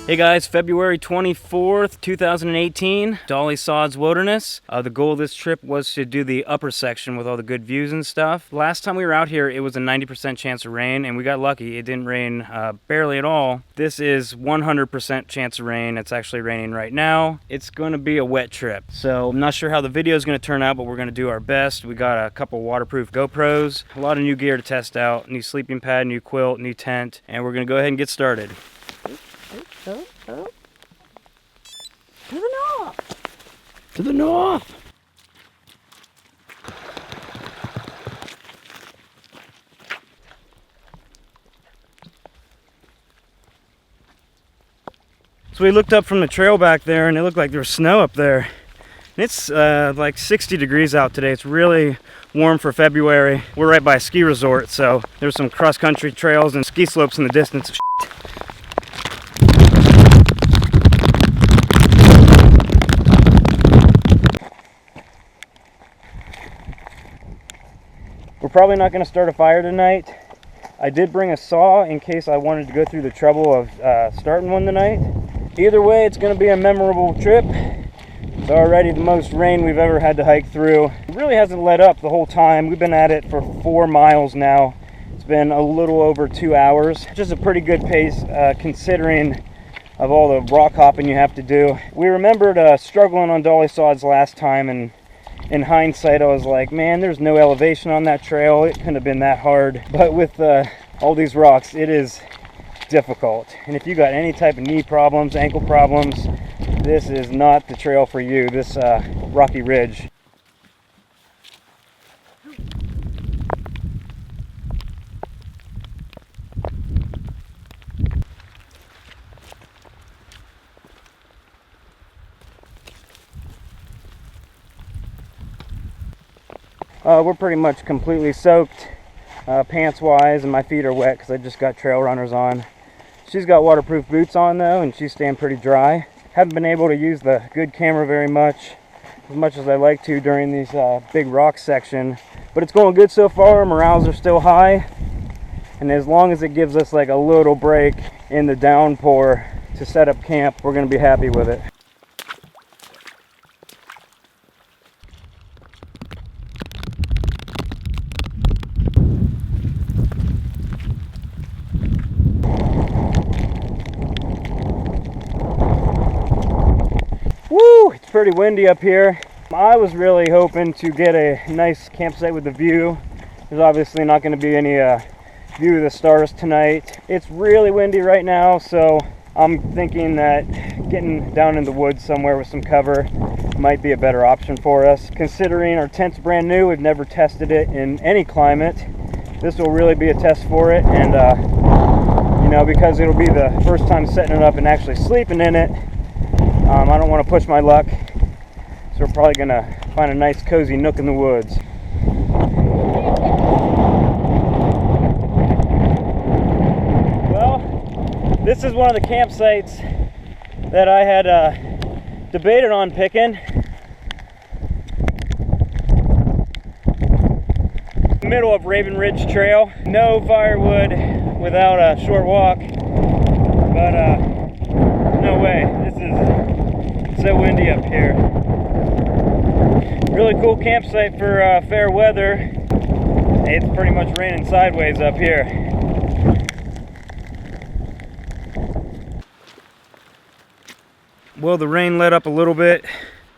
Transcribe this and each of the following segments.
Hey guys, February 24th, 2018, Dolly Sods Wilderness. The goal of this trip was to do the upper section with all the good views and stuff. Last time we were out here, it was a 90% chance of rain, and we got lucky. It didn't rain barely at all. This is 100% chance of rain. It's actually raining right now. It's going to be a wet trip. So I'm not sure how the video is going to turn out, but we're going to do our best. We got a couple waterproof GoPros, a lot of new gear to test out, new sleeping pad, new quilt, new tent, and we're going to go ahead and get started. Oh. To the north! To the north! So we looked up from the trail back there and it looked like there was snow up there. And it's like 60 degrees out today. It's really warm for February. We're right by a ski resort, so there's some cross-country trails and ski slopes in the distance. We're probably not going to start a fire tonight. I did bring a saw in case I wanted to go through the trouble of starting one tonight. Either way, it's going to be a memorable trip. It's already the most rain we've ever had to hike through. It really hasn't let up the whole time. We've been at it for 4 miles now. It's been a little over 2 hours. Just a pretty good pace considering of all the rock hopping you have to do. We remembered struggling on Dolly Sods last time, and in hindsight, I was like, man, there's no elevation on that trail. It couldn't have been that hard. But with all these rocks, it is difficult. And if you got any type of knee problems, ankle problems, this is not the trail for you, this rocky ridge. We're pretty much completely soaked pants wise, and my feet are wet because I just got trail runners on. She's got waterproof boots on though, and she's staying pretty dry. Haven't been able to use the good camera very much as I like to during these big rock section, but it's going good so far. Morales are still high, and as long as it gives us like a little break in the downpour to set up camp, we're going to be happy with it. Woo! It's pretty windy up here. I was really hoping to get a nice campsite with a view. There's obviously not going to be any view of the stars tonight. It's really windy right now, so I'm thinking that getting down in the woods somewhere with some cover might be a better option for us. Considering our tent's brand new, we've never tested it in any climate. This will really be a test for it, and you know, because it'll be the first time setting it up and actually sleeping in it, I don't want to push my luck, so we're probably going to find a nice cozy nook in the woods. Well, this is one of the campsites that I had debated on picking. Middle of Raven Ridge Trail. No firewood without a short walk, but no way. This is so windy up here. Really cool campsite for fair weather. It's pretty much raining sideways up here. Well, the rain let up a little bit.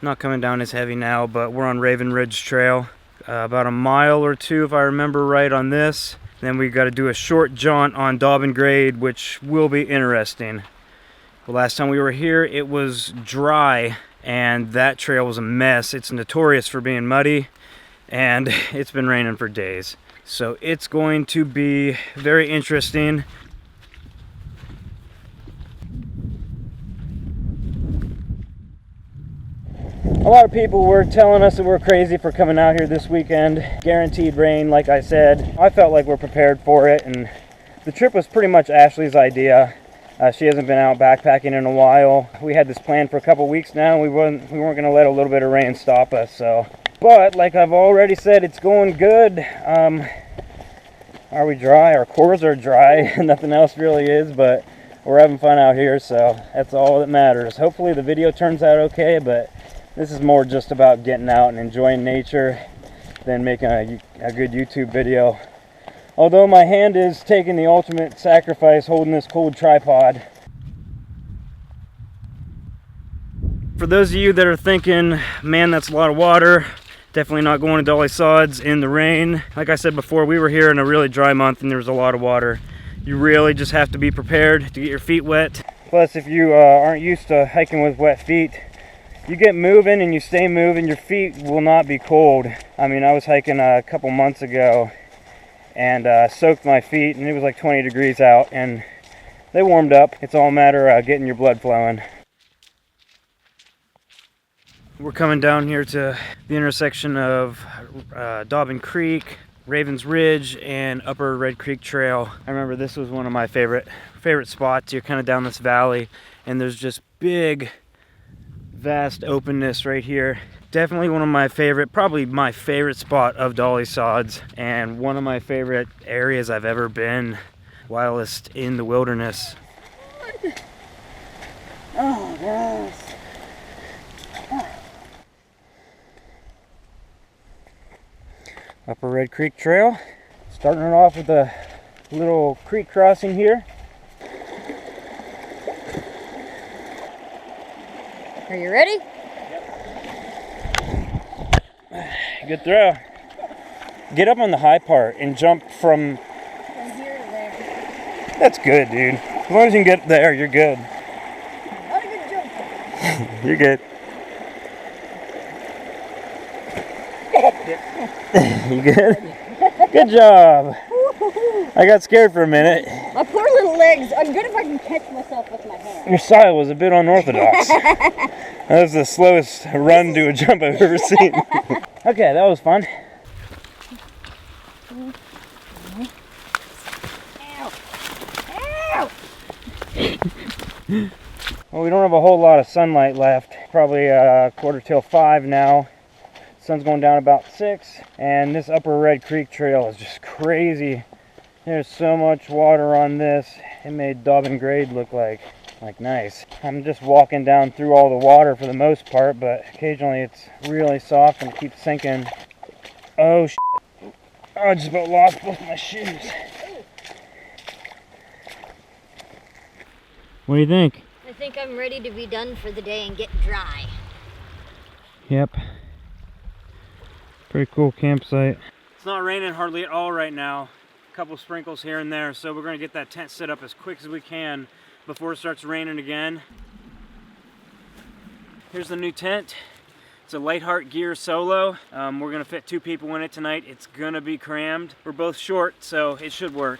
Not coming down as heavy now, but we're on Raven Ridge Trail. About a mile or two, if I remember right, on this. Then we got to do a short jaunt on Dobbin Grade, which will be interesting. The last time we were here, it was dry, and that trail was a mess. It's notorious for being muddy, and it's been raining for days. So it's going to be very interesting. A lot of people were telling us that we're crazy for coming out here this weekend. Guaranteed rain, like I said. I felt like we're prepared for it, and the trip was pretty much Ashley's idea. She hasn't been out backpacking in a while. We had this plan for a couple weeks now. We weren't going to let a little bit of rain stop us. But like I've already said, it's going good. Are we dry? Our cores are dry. Nothing else really is, but we're having fun out here, so that's all that matters. Hopefully the video turns out okay, but this is more just about getting out and enjoying nature than making a good YouTube video. Although my hand is taking the ultimate sacrifice holding this cold tripod. For those of you that are thinking, man, that's a lot of water, definitely not going to Dolly Sods in the rain. Like I said before, we were here in a really dry month and there was a lot of water. You really just have to be prepared to get your feet wet. Plus, if you aren't used to hiking with wet feet, you get moving and you stay moving, your feet will not be cold. I mean, I was hiking a couple months ago and soaked my feet, and it was like 20 degrees out, and they warmed up. It's all a matter of getting your blood flowing. We're coming down here to the intersection of Dobbin Creek, Ravens Ridge, and Upper Red Creek Trail. I remember this was one of my favorite spots. You're kind of down this valley, and there's just big, vast openness right here. Definitely one of my favorite, probably my favorite spot of Dolly Sods, and one of my favorite areas I've ever been wildest in the wilderness. Oh, gosh. Upper Red Creek Trail. Starting it off with a little creek crossing here. Are you ready? Good throw. Get up on the high part and jump from From here to there. That's good, dude. As long as you can get there, you're good. Not a good jump. You're good. You good? Good job. I got scared for a minute. My poor little legs. I'm good if I can catch myself with my hand. Your style was a bit unorthodox. That was the slowest run to a jump I've ever seen. Okay, that was fun. Ow. Ow. Well, we don't have a whole lot of sunlight left. Probably 4:45 now. Sun's going down about 6, and this Upper Red Creek Trail is just crazy. There's so much water on this. It made Dobbin Grade look like nice. I'm just walking down through all the water for the most part, but occasionally it's really soft and keeps sinking. Oh shit. Oh, I just about lost both my shoes. What do you think? I think I'm ready to be done for the day and get dry. Yep. Pretty cool campsite. It's not raining hardly at all right now. A couple sprinkles here and there, so we're going to get that tent set up as quick as we can before it starts raining again. Here's the new tent. It's a Lightheart Gear Solo. We're going to fit 2 people in it tonight. It's going to be crammed. We're both short, so it should work.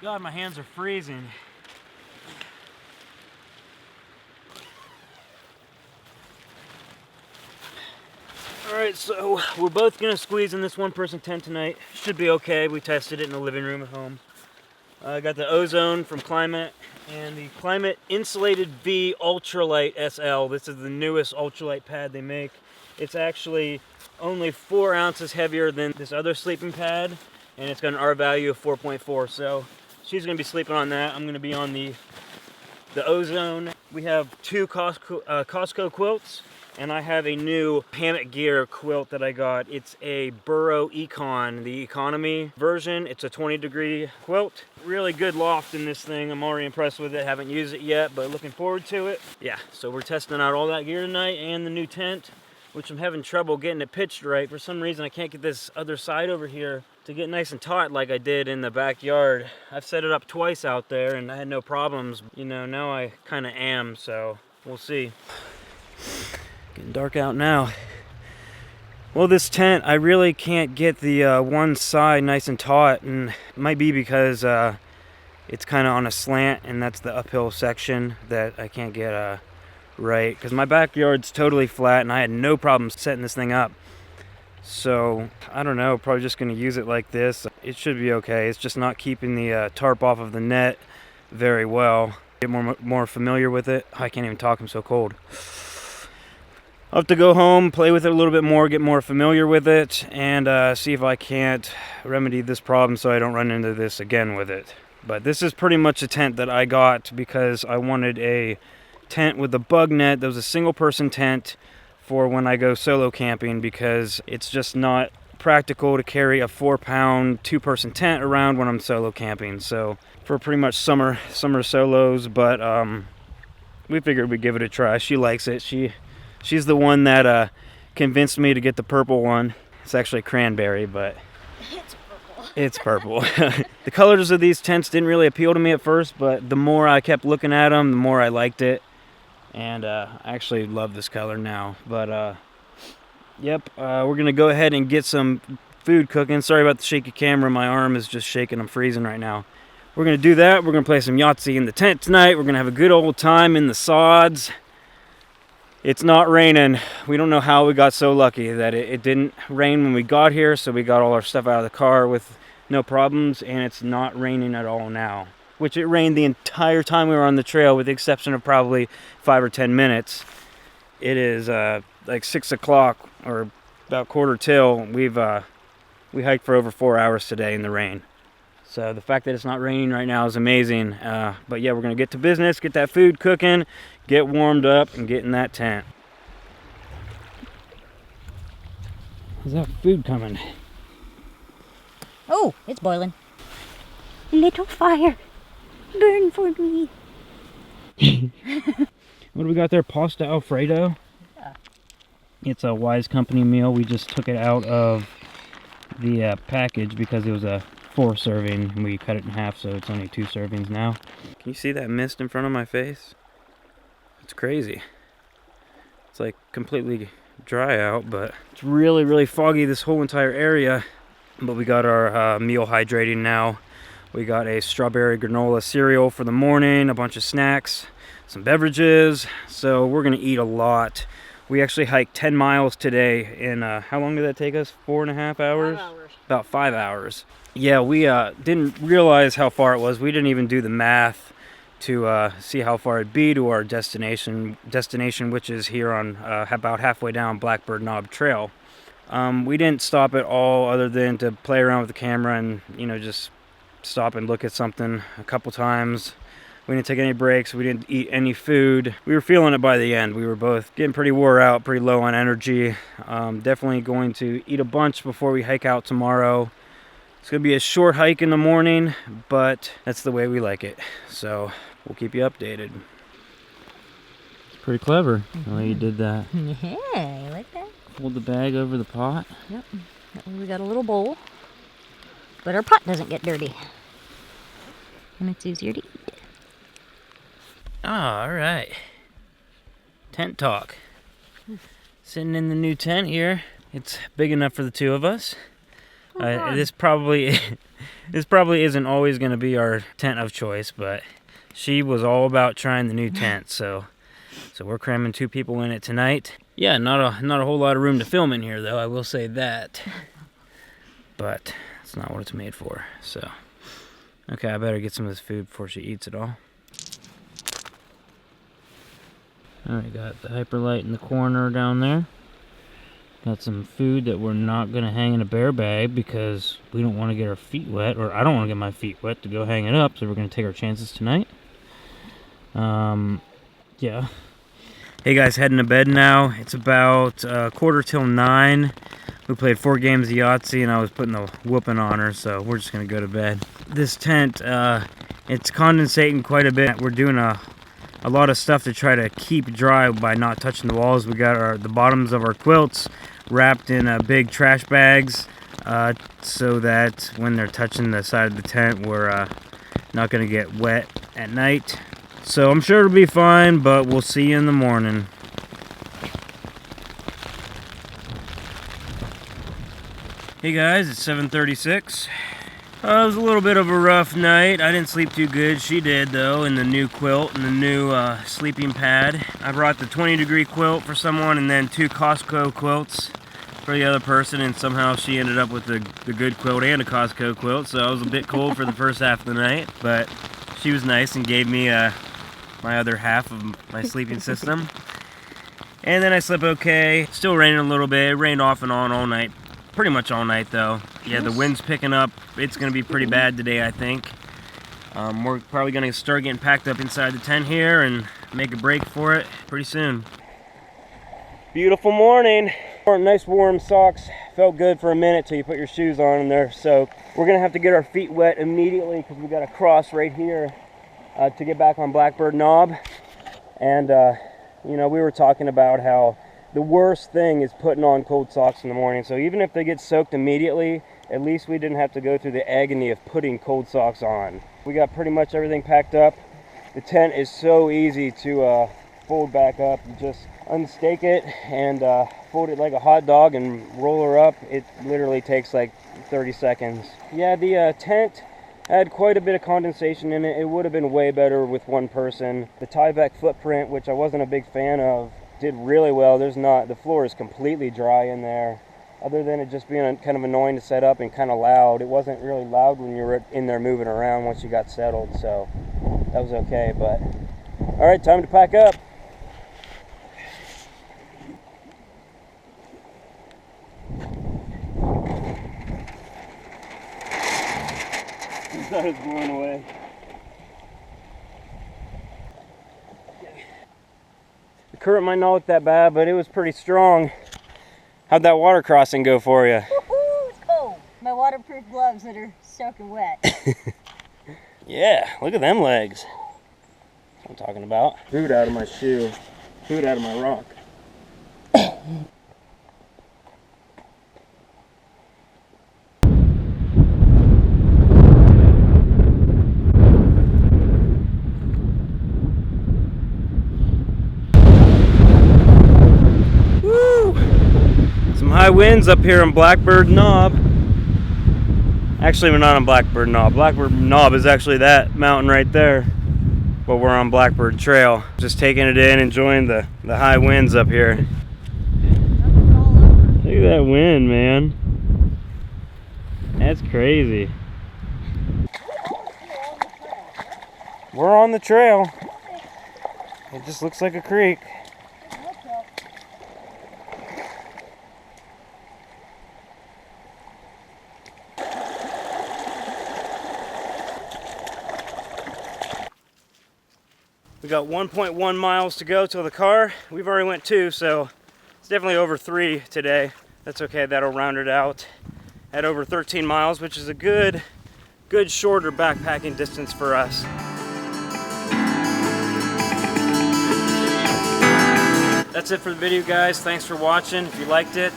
God, my hands are freezing. Alright, so we're both gonna squeeze in this 1-person tent tonight. Should be okay. We tested it in the living room at home. I got the Ozone from Climate and the Climate Insulated V Ultralight SL. This is the newest ultralight pad they make. It's actually only 4 ounces heavier than this other sleeping pad, and it's got an R value of 4.4. So she's gonna be sleeping on that. I'm gonna be on the Ozone. We have 2 Costco quilts, and I have a new hammock gear quilt that I got. It's a Burrow Econ, the economy version. It's a 20-degree quilt. Really good loft in this thing. I'm already impressed with it. Haven't used it yet, but looking forward to it. Yeah, so we're testing out all that gear tonight and the new tent, which I'm having trouble getting it pitched right. For some reason, I can't get this other side over here to get nice and taut like I did in the backyard. I've set it up twice out there and I had no problems. You know, now I kind of am, so we'll see. Getting dark out now. Well, this tent, I really can't get the one side nice and taut, and it might be because it's kind of on a slant, and that's the uphill section that I can't get right, because my backyard's totally flat and I had no problem setting this thing up. So I don't know, probably just going to use it like this. It should be okay. It's just not keeping the tarp off of the net very well. Get more familiar with it. I can't even talk, I'm so cold. I'll have to go home, play with it a little bit more, get more familiar with it, and see if I can't remedy this problem so I don't run into this again with it. But this is pretty much a tent that I got because I wanted a tent with a bug net that was a single person tent for when I go solo camping, because it's just not practical to carry a 4-pound 2-person tent around when I'm solo camping. So for pretty much summer solos, but we figured we'd give it a try. She likes it. She's the one that convinced me to get the purple one. It's actually cranberry, but it's purple. The colors of these tents didn't really appeal to me at first, but the more I kept looking at them, the more I liked it. And I actually love this color now. But yep, we're going to go ahead and get some food cooking. Sorry about the shaky camera. My arm is just shaking. I'm freezing right now. We're going to do that. We're going to play some Yahtzee in the tent tonight. We're going to have a good old time in the sods. It's not raining. We don't know how we got so lucky that it didn't rain when we got here, so we got all our stuff out of the car with no problems, and it's not raining at all now. Which it rained the entire time we were on the trail, with the exception of probably 5 or 10 minutes. It is like 6 o'clock or about quarter till. We hiked for over 4 hours today in the rain. So the fact that it's not raining right now is amazing. But yeah, we're going to get to business, get that food cooking, get warmed up, and get in that tent. Is that food coming? Oh, it's boiling. Little fire, burn for me. What do we got there? Pasta Alfredo? Yeah. It's a Wise Company meal. We just took it out of the package because it was a 4 serving, and we cut it in half, so it's only 2 servings now. Can you see that mist in front of my face? It's crazy. It's like completely dry out, but it's really, really foggy this whole entire area. But we got our meal hydrating now. We got a strawberry granola cereal for the morning, a bunch of snacks, some beverages. So we're gonna eat a lot. We actually hiked 10 miles today in, how long did that take us? 4.5 hours? 5 hours. About 5 hours. Yeah, we didn't realize how far it was. We didn't even do the math to see how far it'd be to our destination, which is here on about halfway down Blackbird Knob Trail. We didn't stop at all other than to play around with the camera and, just stop and look at something a couple times. We didn't take any breaks. We didn't eat any food. We were feeling it by the end. We were both getting pretty wore out, pretty low on energy. Definitely going to eat a bunch before we hike out tomorrow. It's going to be a short hike in the morning, but that's the way we like it. So we'll keep you updated. It's pretty clever the way you did that. Yeah, you like that? Hold the bag over the pot. Yep. That way we got a little bowl, but our pot doesn't get dirty. And it's easier to eat. All right. Tent talk. Sitting in the new tent here. It's big enough for the 2 of us. This probably isn't always going to be our tent of choice, but she was all about trying the new tent, so we're cramming 2 people in it tonight. Yeah, not a whole lot of room to film in here, though, I will say that. But it's not what it's made for, so. Okay, I better get some of this food before she eats it all. Alright, got the hyperlight in the corner down there. Got some food that we're not going to hang in a bear bag because we don't want to get our feet wet, or I don't want to get my feet wet to go hang it up, so we're going to take our chances tonight. Yeah. Hey guys, heading to bed now. It's about 9:15. We played 4 games of Yahtzee and I was putting the whooping on her, so we're just going to go to bed. This tent, it's condensating quite a bit. We're doing a lot of stuff to try to keep dry by not touching the walls. We got the bottoms of our quilts wrapped in big trash bags so that when they're touching the side of the tent, we're not going to get wet at night. So I'm sure it'll be fine, but we'll see you in the morning. Hey guys, it's 7:36. It was a little bit of a rough night. I didn't sleep too good. She did, though, in the new quilt and the new sleeping pad. I brought the 20-degree quilt for someone and then 2 Costco quilts for the other person, and somehow she ended up with the good quilt and a Costco quilt, so I was a bit cold for the first half of the night, but she was nice and gave me my other half of my sleeping system. And then I slept okay. Still raining a little bit. It rained off and on all night. Pretty much all night though. Yeah, the wind's picking up. It's gonna be pretty bad today, I think. We're probably gonna start getting packed up inside the tent here and make a break for it pretty soon. Beautiful morning. Nice warm socks. Felt good for a minute till you put your shoes on and they're soaked. We're gonna have to get our feet wet immediately because we got to cross right here to get back on Blackbird Knob. And you know, we were talking about how the worst thing is putting on cold socks in the morning. So even if they get soaked immediately, at least we didn't have to go through the agony of putting cold socks on. We got pretty much everything packed up. The tent is so easy to fold back up. You just unstake it and fold it like a hot dog and roll her up. It literally takes like 30 seconds. Yeah, the tent had quite a bit of condensation in it. It would have been way better with one person. The Tyvek footprint, which I wasn't a big fan of, did really well. The floor is completely dry in there. Other than it just being kind of annoying to set up and kind of loud. It wasn't really loud when you were in there moving around once you got settled, so that was okay. But all right, time to pack up. That is blowing away. The current might not look that bad, but it was pretty strong. How'd that water crossing go for you? Woohoo, it's cold. My waterproof gloves that are soaking wet. Yeah, look at them legs. That's what I'm talking about. Food out of my shoe. Food out of my rock. High winds up here on Blackbird Knob. Actually, we're not on Blackbird Knob. Blackbird Knob is actually that mountain right there, but we're on Blackbird Trail. Just taking it in, enjoying the high winds up here. Look at that wind, man. That's crazy. We're on the trail. It just looks like a creek. We got 1.1 miles to go till the car. We've already went 2, so it's definitely over 3 today. That's okay, that'll round it out at over 13 miles, which is a good shorter backpacking distance for us. That's it for the video, guys. Thanks for watching. If you liked it,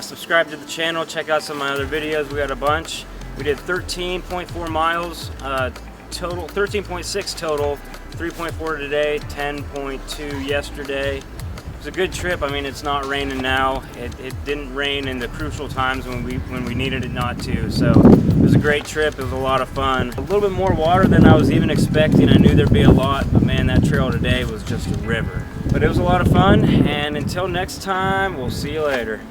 subscribe to the channel. Check out some of my other videos. We got a bunch. We did 13.4 miles total, 13.6 total. 3.4 today, 10.2 yesterday. It was a good trip. I mean, it's not raining now. It didn't rain in the crucial times when we needed it not to. So it was a great trip. It was a lot of fun. A little bit more water than I was even expecting. I knew there'd be a lot, but man, that trail today was just a river. But it was a lot of fun, and until next time, we'll see you later.